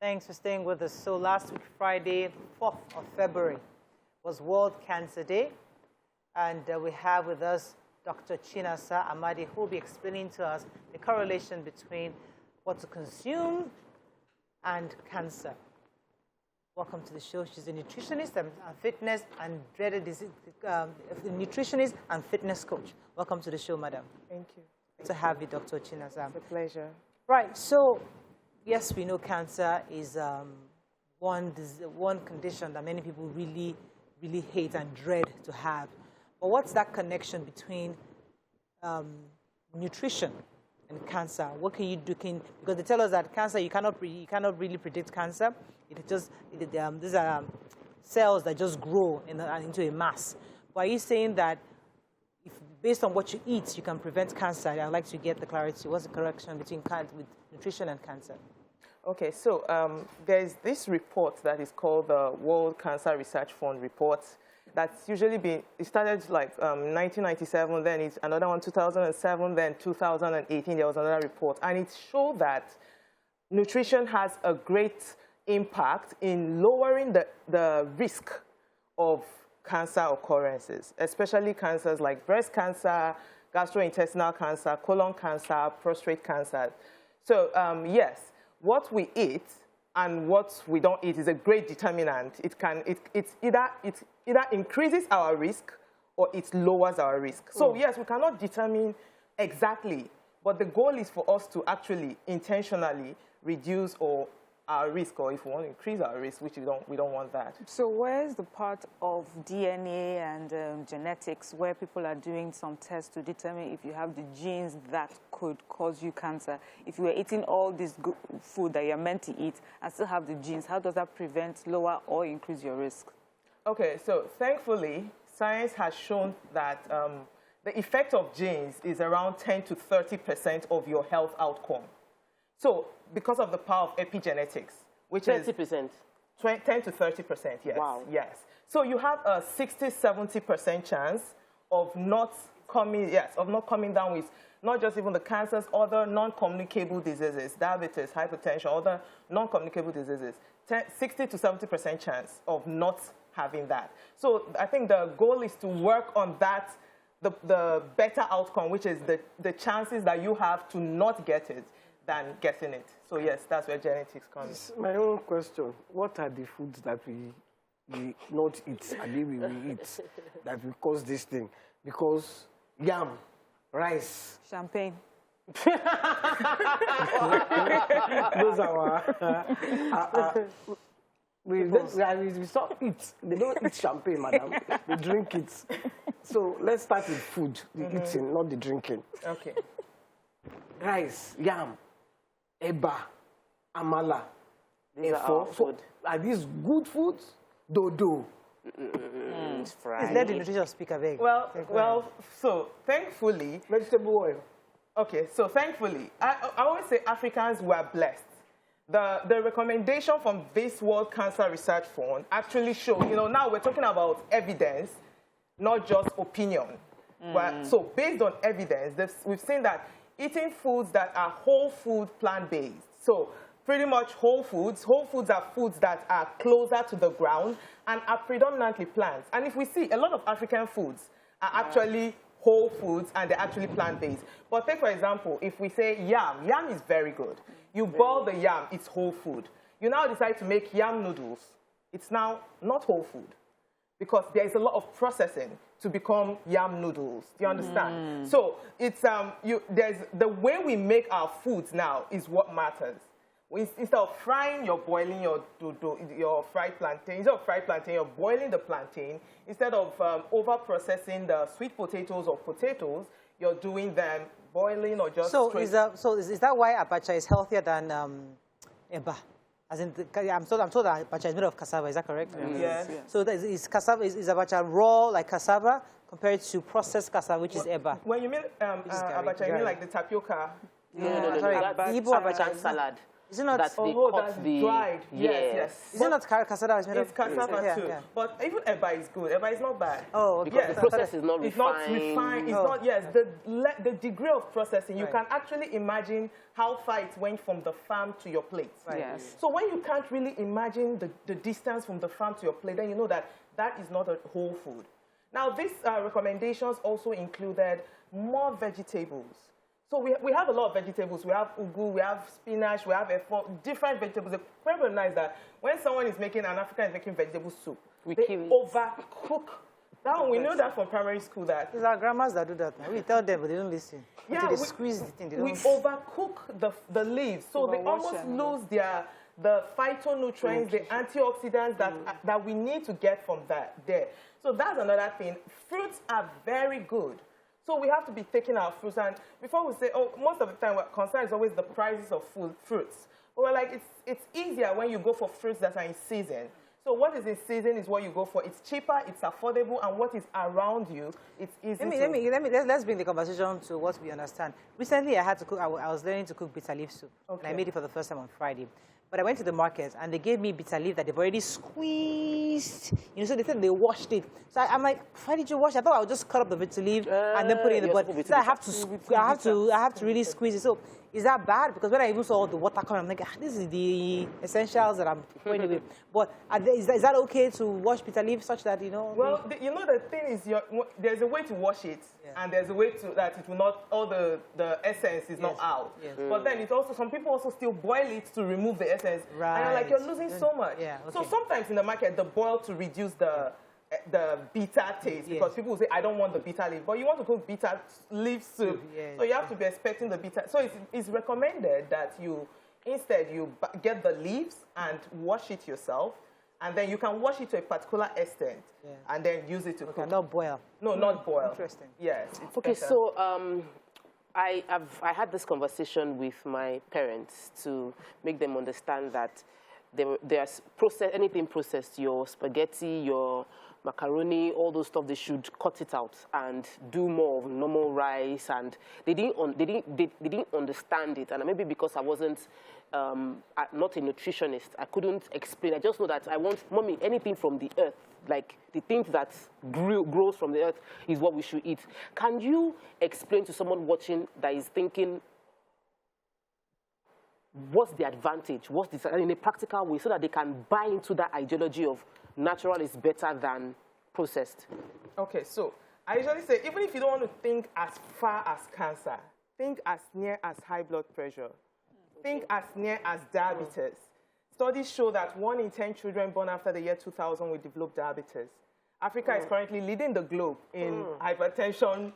Thanks for staying with us. So last week, Friday, 4th of February, was World Cancer Day. And we have with us Dr. Chinasa Amadi, who will be explaining to us the correlation between what to consume and cancer. Welcome to the show. She's a nutritionist and fitness and dreaded disease, nutritionist and fitness coach. Welcome to the show, madam. Thank you. Good to have you, Dr. Chinasa. It's a pleasure. Right. So, yes, we know cancer is one condition that many people really hate and dread to have. But what's that connection between nutrition and cancer? What can you do? Because they tell us that cancer, you cannot really predict cancer. These are cells that just grow into a mass. But are you saying that based on what you eat, you can prevent cancer? I'd like to get the clarity. What's the connection between with nutrition and cancer? Okay, so there's this report that is called the World Cancer Research Fund report. That's usually been, it started like 1997, then it's another one 2007, then 2018 there was another report. And it showed that nutrition has a great impact in lowering the risk of cancer occurrences, especially cancers like breast cancer, gastrointestinal cancer, colon cancer, prostate cancer. So yes, what we eat and what we don't eat is a great determinant. It either increases our risk or it lowers our risk. So yes, we cannot determine exactly, but the goal is for us to actually intentionally reduce our risk, or if we want to increase our risk, which we don't want that. So where's the part of DNA and genetics where people are doing some tests to determine if you have the genes that could cause you cancer? If you are eating all this good food that you're meant to eat and still have the genes, how does that prevent, lower, or increase your risk? Okay, so thankfully, science has shown that the effect of genes is around 10 to 30% of your health outcome. So because of the power of epigenetics, which 30%? is 10 to 30%, yes. Wow. Yes. So you have a 60–70% chance of not coming down with not just even the cancers, other non-communicable diseases, diabetes, hypertension, other non-communicable diseases. 60 to 70% chance of not having that. So I think the goal is to work on that, the better outcome, which is the chances that you have to not get it than getting it. So yes, that's where genetics comes. My own question, what are the foods that we not eat, and we eat, that will cause this thing? Because yam, rice, champagne. Those are we stop eat. They don't eat champagne, madam. They drink it. So let's start with food, the eating, not the drinking. Okay. Rice, yam, eba, amala. These are our food. Are these good foods? Dodo. It's fried. Let the nutrition speaker beg. Well, so thankfully, vegetable oil. Okay, so thankfully, I always say Africans were blessed. The recommendation from this World Cancer Research Fund actually show, now we're talking about evidence, not just opinion. So based on evidence, we've seen that eating foods that are whole food, plant-based. So pretty much whole foods. Whole foods are foods that are closer to the ground and are predominantly plants. And if we see, a lot of African foods are actually whole foods and they're actually plant-based. But take, for example, if we say yam, yam is very good. You boil the yam, it's whole food. You now decide to make yam noodles. It's now not whole food because there is a lot of processing to become yam noodles. Do you understand? So it's the way we make our foods now is what matters. Instead of frying, you're boiling your fried plantain. Instead of fried plantain, you're boiling the plantain. Instead of over-processing the sweet potatoes or potatoes, you're doing them boiling or just So is that why abacha is healthier than eba? As in, I'm told that abacha is made of cassava. Is that correct? Yes. So is abacha raw like cassava compared to processed cassava, which is eba? When you mean abacha, you mean like the tapioca? No. Igbo abacha and salad. Is it not? that they Oh, cut that's the dried. Yes. Is it not cassava? It's cassava too. Yeah. But even eba is good. Eba is not bad. Oh, okay. Because the process is not It's refined. not refined. It's Oh. not, yes. The degree of processing, you Right. can actually imagine how far it went from the farm to your plate. Right. Yes. So when you can't really imagine the distance from the farm to your plate, then you know that that is not a whole food. Now, these recommendations also included more vegetables. So we have a lot of vegetables. We have ugu, we have spinach, we have different vegetables. The problem is that when someone is making, an African is making vegetable soup, We they kill it. overcook. That one, we know that from primary school that It's our grandmas that do that now. We tell them, but they don't listen. Yeah, Until they we- squeeze the thing. They we don't. overcook the leaves, so they Overwash almost them, lose the phytonutrients, the antioxidants that we need to get from there. So that's another thing. Fruits are very good. So we have to be taking our fruits. And before we say, oh, most of the time, what concern is always the prices of fruits. But we're like, it's easier when you go for fruits that are in season. So what is in season is what you go for. It's cheaper, it's affordable, and what is around you, it's easy Let's bring the conversation to what we understand. Recently, I had to cook. I was learning to cook bitter leaf soup. Okay. And I made it for the first time on Friday. But I went to the market and they gave me bitter leaf that they've already squeezed. You know, so they said they washed it. So I'm like, why did you wash it? I thought I would just cut up the bitter leaf and then put it in the you're pot. supposed So I to have to really squeeze it. So is that bad? Because when I even saw the water coming, I'm like, this is the essentials that I'm throwing away. But is that okay to wash bitter leaf such that, you know? Well, you know, the thing is, there's a way to wash it, and there's a way to that it will not, all the essence is not out. Yes. But then it's also, some people also still boil it to remove the essence. Right. And you're like, you're losing so much. Yeah, So okay. sometimes in the market, the boil to reduce the bitter taste, because people will say, I don't want the bitter leaf. But you want to cook bitter leaf soup. Yes. So you have to be expecting the bitter. So it's recommended that instead you get the leaves and wash it yourself. And then you can wash it to a particular extent, and then use it to cook. Not boil. No, not boil. Interesting. Yes. It's Okay, better. so I had this conversation with my parents to make them understand that there's anything processed, your spaghetti, your macaroni, all those stuff, they should cut it out and do more of normal rice. And they didn't understand it. And maybe because I wasn't not a nutritionist, I couldn't explain. I just know that I want, mommy, anything from the earth, like the things that grows from the earth is what we should eat. Can you explain to someone watching that is thinking, what's the advantage? What's this in a practical way, so that they can buy into that ideology of natural is better than processed? Okay, so I usually say, even if you don't want to think as far as cancer, think as near as high blood pressure. Think as near as diabetes. Studies show that 1 in 10 children born after the year 2000 will develop diabetes. Africa is currently leading the globe in hypertension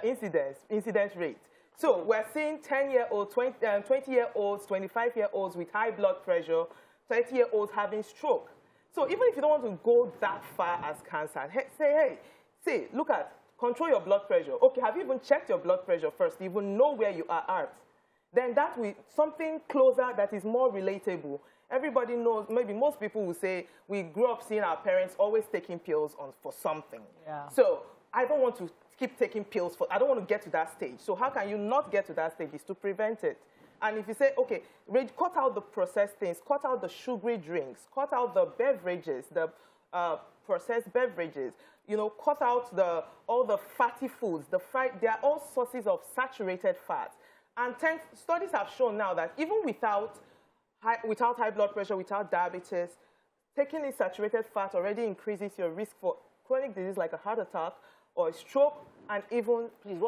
incidence rate. So we're seeing 10-year-olds, 20-year-olds, 25-year-olds with high blood pressure, 30-year-olds having stroke. So even if you don't want to go that far as cancer, look at, control your blood pressure. Okay, have you even checked your blood pressure first? Do you even know where you are at? Then that will, something closer that is more relatable. Everybody knows, maybe most people will say, we grew up seeing our parents always taking pills for something. Yeah. So I don't want to keep taking pills I don't want to get to that stage. So how can you not get to that stage is to prevent it. And if you say, okay, cut out the processed things, cut out the sugary drinks, cut out the beverages, the processed beverages, you know, cut out all the fatty foods, they are all sources of saturated fat. And studies have shown now that even without high blood pressure, without diabetes, taking in saturated fat already increases your risk for chronic disease like a heart attack or a stroke, and even... Please,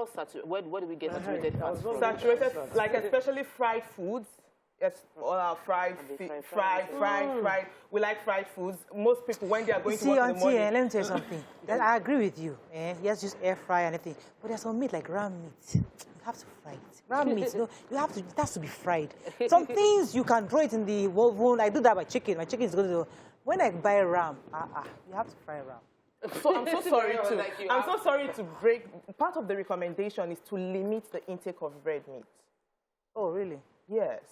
where do we get saturated fat from? Saturated, like especially fried foods. Yes, all our fried. We like fried foods. Most people, when they are going to work in the morning... let me tell you something. I agree with you. Yes, just air fry and everything. But there's some meat like ram meat. You have to fry it. Ram meat, it has to be fried. Some things you can throw it in the oven. I do that by chicken. My chicken is going to... When I buy ram, you have to fry ram. So I'm so sorry I'm so sorry to break. Part of the recommendation is to limit the intake of red meat. Oh, really? Yes.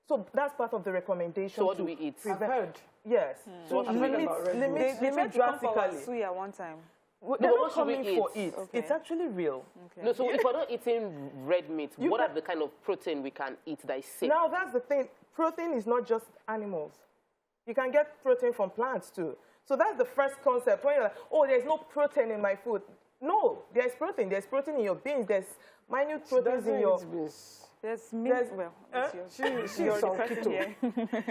So that's part of the recommendation. So what do we eat? I've heard. Yes. So limit drastically. Suya one time. They're what not should we coming eat? for it. Okay. It's actually real. Okay. No, so if we're not eating red meat, what are the kind of protein we can eat that is safe? Now that's the thing. protein is not just animals. You can get protein from plants too. So that's the first concept. When you're like, oh, there's no protein in my food. No, there's protein. There's protein in your beans. There's minute proteins in your... There's meat. Well, She's on keto.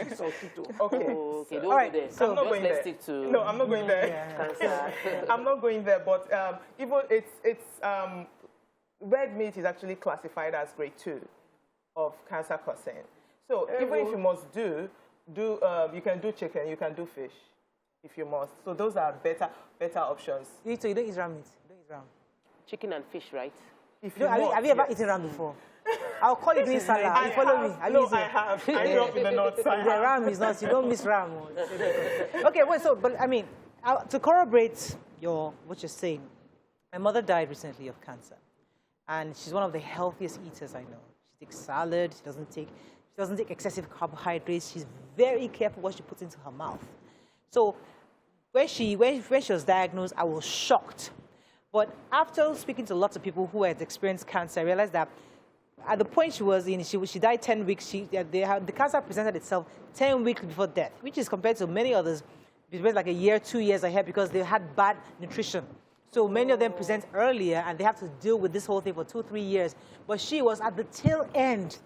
She's on keto. Okay. Oh, okay, don't All right, go there. so- I'm not going there. Stick to No, I'm not going there. cancer. I'm not going there, but even red meat is actually classified as grade 2 of cancer causing. So even if you must you can do chicken, you can do fish, if you must. So those are better options. You don't eat ram meat. You don't eat ram. Chicken and fish, right? If you Have must, you ever yes. eaten ram before? I'll call you doing salad. I You follow have. me. Have No, you eaten I it? have. I grew up in the north. So I The have. ram is not, you don't miss ram. Okay, wait, so, but I mean, to corroborate what you're saying, my mother died recently of cancer. And she's one of the healthiest eaters I know. She takes salad, she doesn't take excessive carbohydrates. She's very careful what she puts into her mouth. So when she was diagnosed, I was shocked. But after speaking to lots of people who had experienced cancer, I realized that at the point she was in, she died 10 weeks. The cancer presented itself 10 weeks before death, which is compared to many others, it was like a year, 2 years ahead because they had bad nutrition. So many of them present earlier, and they have to deal with this whole thing for 2-3 years. But she was at the tail end.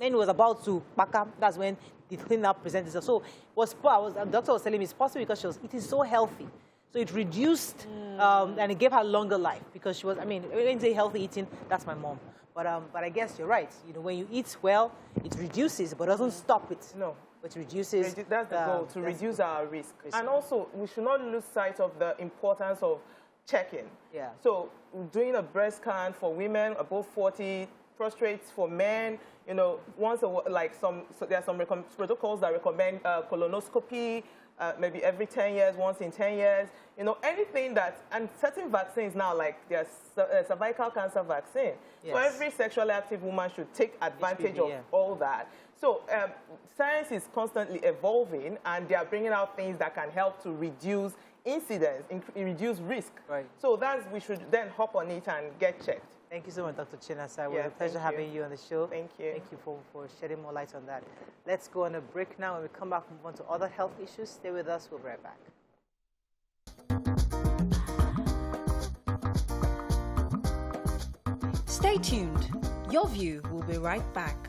Then it was about to back up. That's when the thing now presented itself. So the doctor was telling me it's possible because she was eating so healthy. So it reduced, and it gave her longer life because she was, I mean, when you say healthy eating, that's my mom. But I guess you're right. You know, when you eat well, it reduces, but doesn't stop it. No. But reduces. That's the goal, to reduce our risk. And also, we should not lose sight of the importance of checking. Yeah. So doing a breast scan for women above 40, prostrates for men, you know, once a there are some protocols that recommend colonoscopy, maybe every 10 years, once in 10 years, you know, anything that, and certain vaccines now, like there's cervical cancer vaccine. Yes. So every sexually active woman should take advantage HPV, of yeah. all that. So science is constantly evolving, and they are bringing out things that can help to reduce incidence, reduce risk. Right. So we should then hop on it and get checked. Thank you so much, Dr. Chinasa. It was Yeah, a pleasure thank having you. you on the show. Thank you. Thank you for shedding more light on that. Let's go on a break now. When we come back, move on to other health issues. Stay with us. We'll be right back. Stay tuned. Your View will be right back.